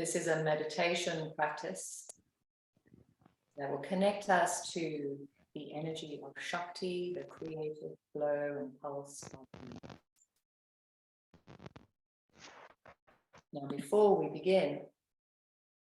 This is a meditation practice that will connect us to the energy of Shakti, the creative flow and pulse of the. Now, before we begin,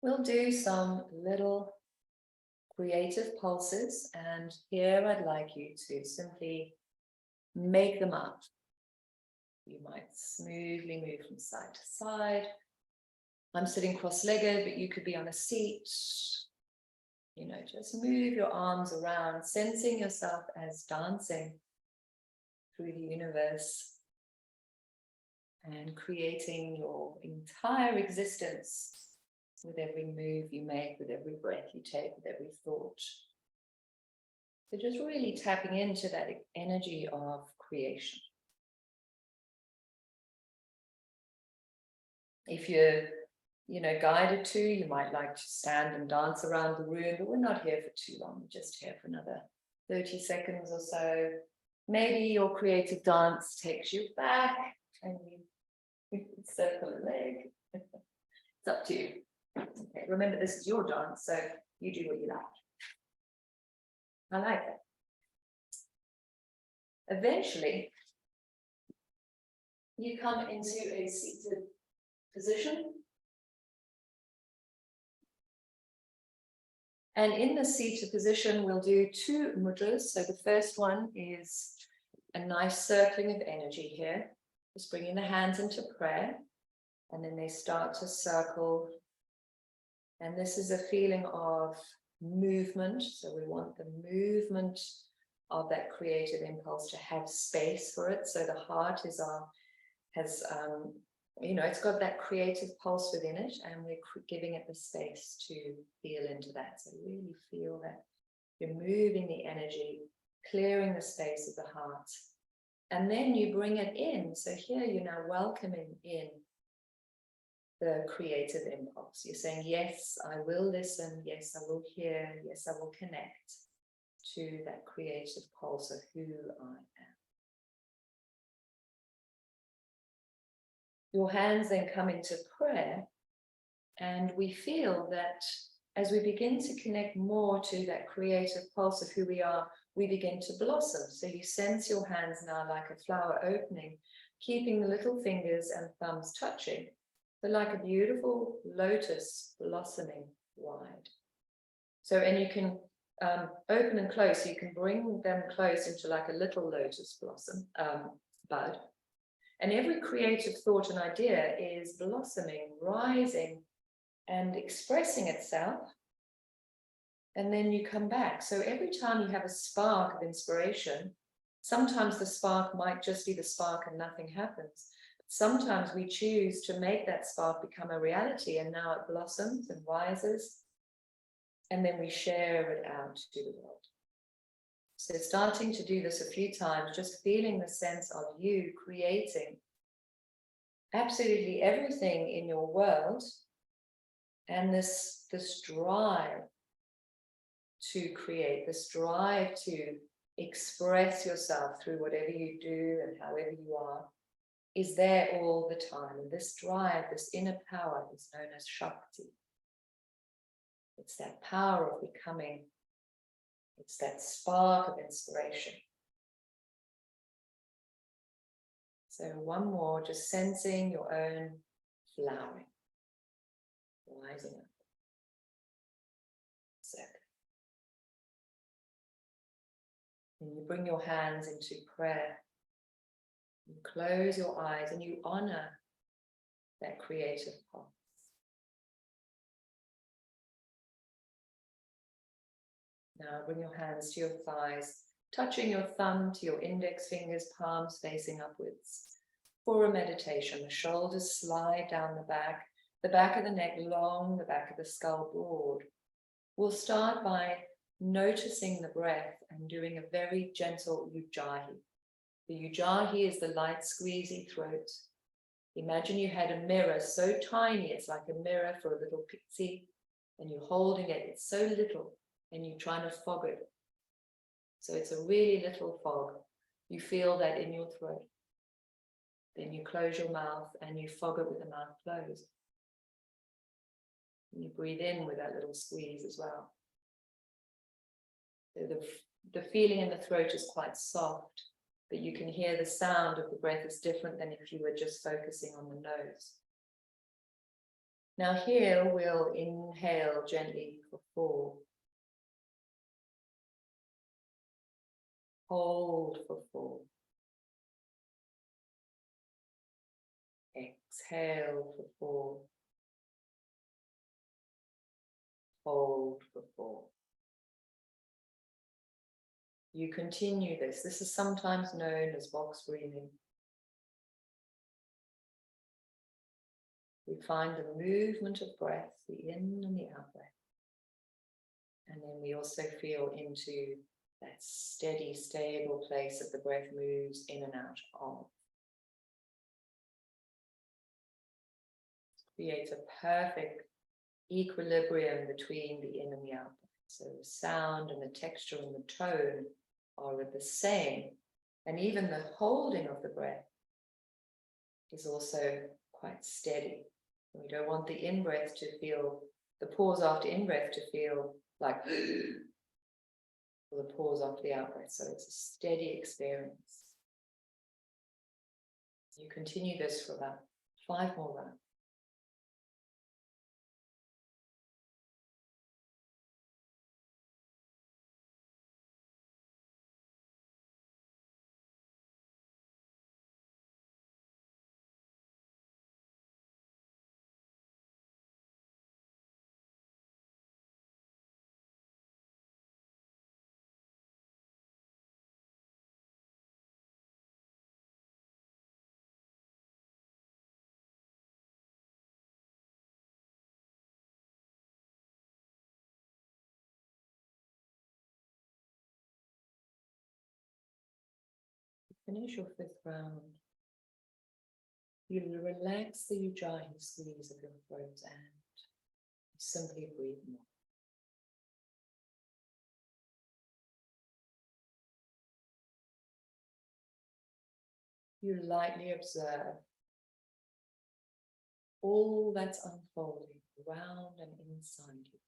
we'll do some little creative pulses, and here I'd like you to simply make them up. You might smoothly move from side to side. I'm sitting cross-legged, but you could be on a seat. You know, just move your arms around, sensing yourself as dancing through the universe and creating your entire existence with every move you make, with every breath you take, with every thought. So just really tapping into that energy of creation. If you're, guided to, you might like to stand and dance around the room, but we're not here for too long. We're just here for another 30 seconds or so. Maybe your creative dance takes you back and you circle a leg. It's up to you. Okay, remember, this is your dance, so you do what you like. I like it. Eventually, you come into a seated position. And in the seated position, we'll do 2 mudras. So the first one is a nice circling of energy here. Just bringing the hands into prayer. And then they start to circle. And this is a feeling of movement. So we want the movement of that creative impulse to have space for it. So the heart is it's got that creative pulse within it, and we're giving it the space to feel into that. So really feel that you're moving the energy, clearing the space of the heart. And then you bring it in. So here you're now welcoming in the creative impulse. You're saying, yes, I will listen. Yes, I will hear. Yes, I will connect to that creative pulse of who I am. Your hands then come into prayer, and we feel that as we begin to connect more to that creative pulse of who we are, we begin to blossom. So you sense your hands now like a flower opening, keeping the little fingers and thumbs touching, but like a beautiful lotus blossoming wide. So, and you can open and close, so you can bring them close into like a little lotus blossom bud. And every creative thought and idea is blossoming, rising, and expressing itself. And then you come back. So every time you have a spark of inspiration, sometimes the spark might just be the spark and nothing happens. Sometimes we choose to make that spark become a reality, and now it blossoms and rises. And then we share it out to the world. So starting to do this a few times, just feeling the sense of you creating absolutely everything in your world, and this drive to create, this drive to express yourself through whatever you do and however you are, is there all the time. And this drive, this inner power, is known as Shakti. It's that power of becoming. It's that spark of inspiration. So one more, just sensing your own flowering, rising up. So, and you bring your hands into prayer. You close your eyes and you honor that creative pulse. Now bring your hands to your thighs, touching your thumb to your index fingers, palms facing upwards. For a meditation, the shoulders slide down the back of the neck long, the back of the skull broad. We'll start by noticing the breath and doing a very gentle ujjayi. The ujjayi is the light squeezy throat. Imagine you had a mirror so tiny, it's like a mirror for a little pixie, and you're holding it, it's so little, and you're trying to fog it. So it's a really little fog. You feel that in your throat. Then you close your mouth and you fog it with the mouth closed. And you breathe in with that little squeeze as well. So the feeling in the throat is quite soft, but you can hear the sound of the breath is different than if you were just focusing on the nose. Now here we'll inhale gently for 4. Hold for 4. Exhale for 4. Hold for 4. You continue this. This is sometimes known as box breathing. We find the movement of breath, the in and the out breath. And then we also feel into that steady, stable place that the breath moves in and out of. Creates a perfect equilibrium between the in and the out. So the sound and the texture and the tone are the same. And even the holding of the breath is also quite steady. We don't want the in-breath to feel, the pause after in-breath to feel like, or the pause after the out-breath. So it's a steady experience. You continue this for about 5 more rounds. Finish your 5th round. You'll relax the ujjayi squeeze of your throat and simply breathe more. You lightly observe all that's unfolding around and inside you.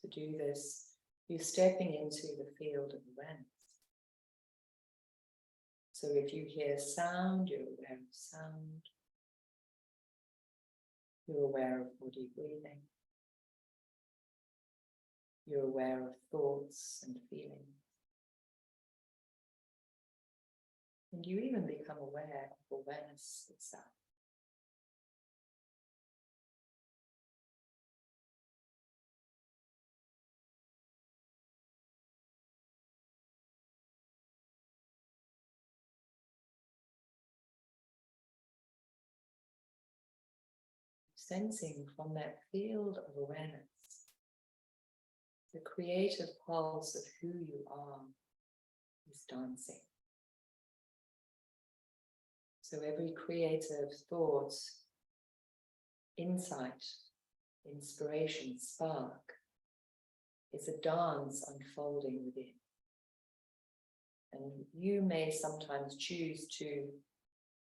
To do this, you're stepping into the field of awareness. So if you hear sound, you're aware of sound. You're aware of body breathing. You're aware of thoughts and feelings. And you even become aware of awareness itself. Sensing from that field of awareness the creative pulse of who you are is dancing. So every creative thought, insight, inspiration, spark is a dance unfolding within. And you may sometimes choose to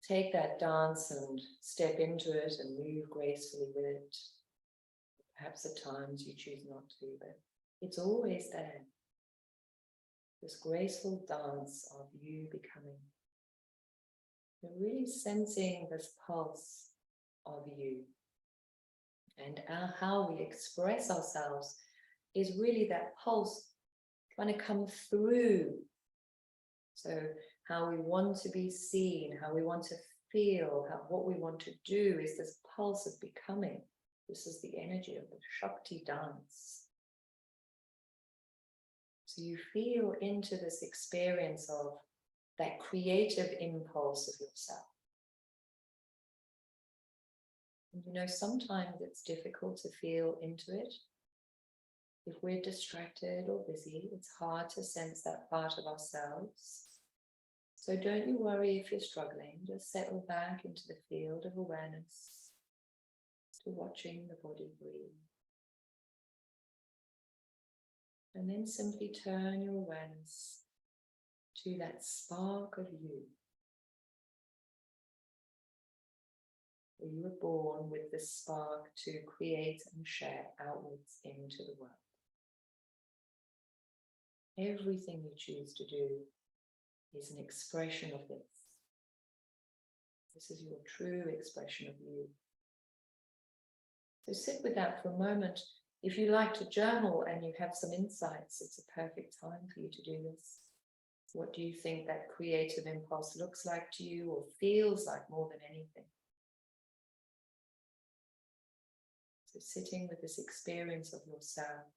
take that dance and step into it and move gracefully with it. Perhaps at times you choose not to, but it's always there. This graceful dance of you becoming. You're really sensing this pulse of you. And how we express ourselves is really that pulse trying to come through. So how we want to be seen, how we want to feel, what we want to do is this pulse of becoming. This is the energy of the Shakti dance. So you feel into this experience of that creative impulse of yourself. And you know, sometimes it's difficult to feel into it. If we're distracted or busy, it's hard to sense that part of ourselves. So don't you worry if you're struggling, just settle back into the field of awareness, to watching the body breathe. And then simply turn your awareness to that spark of you. For you were born with this spark to create and share outwards into the world. Everything you choose to do is an expression of this. This is your true expression of you. So sit with that for a moment. If you like to journal and you have some insights, it's a perfect time for you to do this. What do you think that creative impulse looks like to you or feels like more than anything? So sitting with this experience of yourself.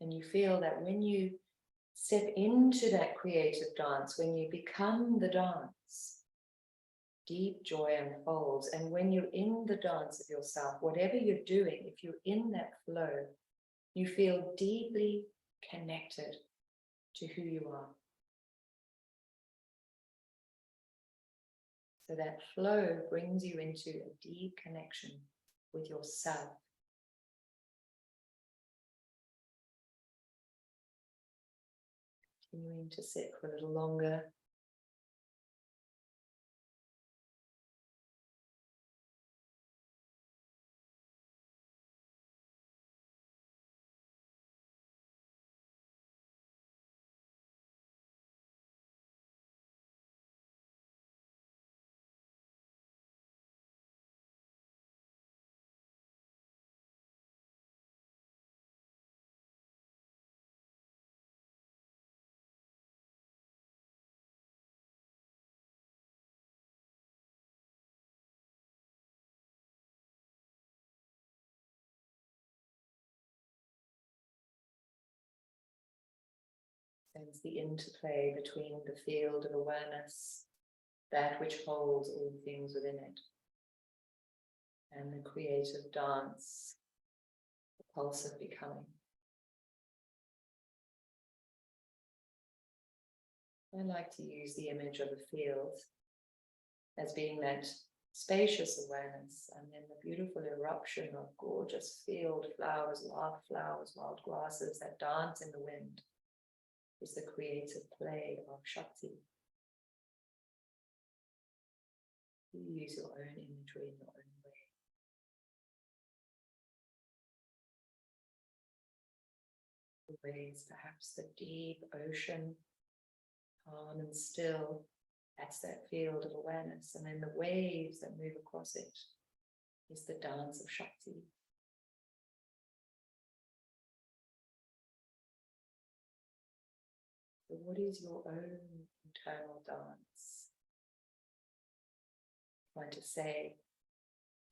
And you feel that when you step into that creative dance, when you become the dance, deep joy unfolds. And when you're in the dance of yourself, whatever you're doing, if you're in that flow, you feel deeply connected to who you are. So that flow brings you into a deep connection with yourself. Continuing to sit for a little longer. Sense the interplay between the field of awareness, that which holds all things within it, and the creative dance, the pulse of becoming. I like to use the image of a field as being that spacious awareness, and then the beautiful eruption of gorgeous field flowers, wild grasses that dance in the wind is the creative play of Shakti. You use your own imagery in your own way. The waves, perhaps the deep ocean, calm and still, that's that field of awareness. And then the waves that move across it is the dance of Shakti. So what is your own internal dance? Trying to say,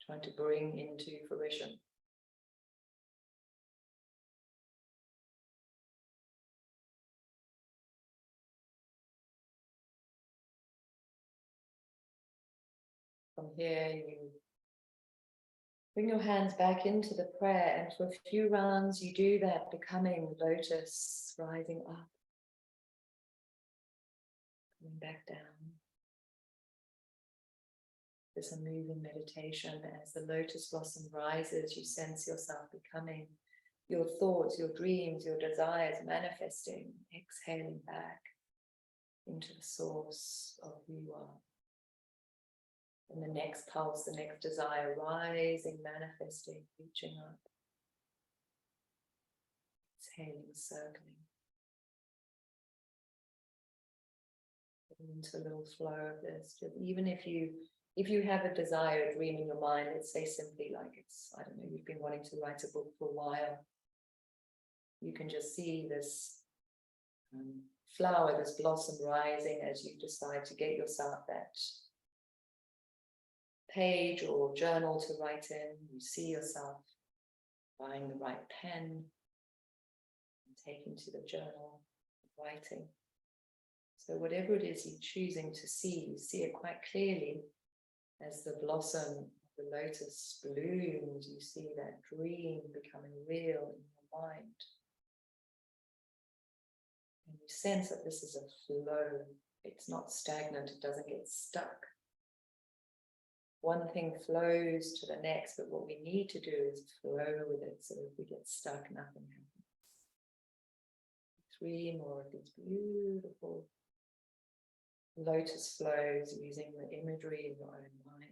trying to bring into fruition. From here, you bring your hands back into the prayer, and for a few rounds, you do that becoming lotus, rising up, coming back down. There's a moving meditation. As the lotus blossom rises, you sense yourself becoming your thoughts, your dreams, your desires manifesting, exhaling back into the source of who you are. And the next pulse, the next desire, rising, manifesting, reaching up. Exhaling, circling. Getting into a little flow of this. Even if you have a desire, a dream in your mind, let's say simply like it's, I don't know, you've been wanting to write a book for a while. You can just see this flower, this blossom rising as you decide to get yourself that page or journal to write in. You see yourself buying the right pen and taking to the journal, writing. So whatever it is you're choosing to see, you see it quite clearly as the blossom of the lotus blooms. You see that dream becoming real in your mind. And you sense that this is a flow. It's not stagnant, it doesn't get stuck. One thing flows to the next, but what we need to do is flow with it, so if we get stuck, nothing happens. 3 more of these beautiful lotus flows using the imagery of your own mind.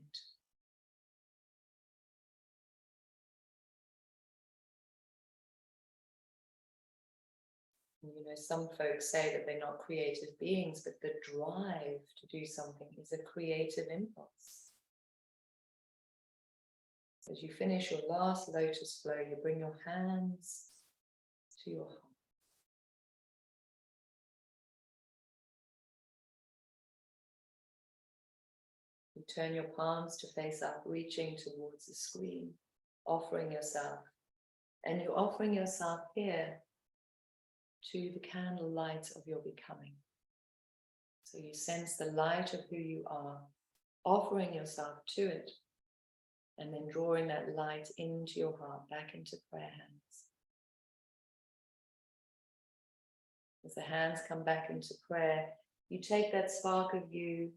You know, some folks say that they're not creative beings, but the drive to do something is a creative impulse. As you finish your last lotus flow, you bring your hands to your heart. You turn your palms to face up, reaching towards the screen, offering yourself. And you're offering yourself here to the candle light of your becoming. So you sense the light of who you are, offering yourself to it, and then drawing that light into your heart, back into prayer hands. As the hands come back into prayer, you take that spark of you,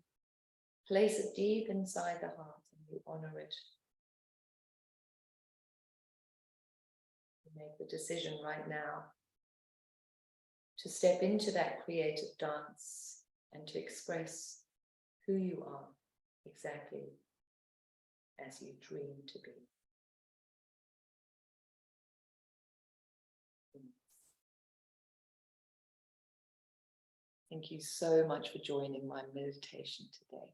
place it deep inside the heart, and you honor it. You make the decision right now to step into that creative dance and to express who you are exactly as you dream to be. Thank you so much for joining my meditation today.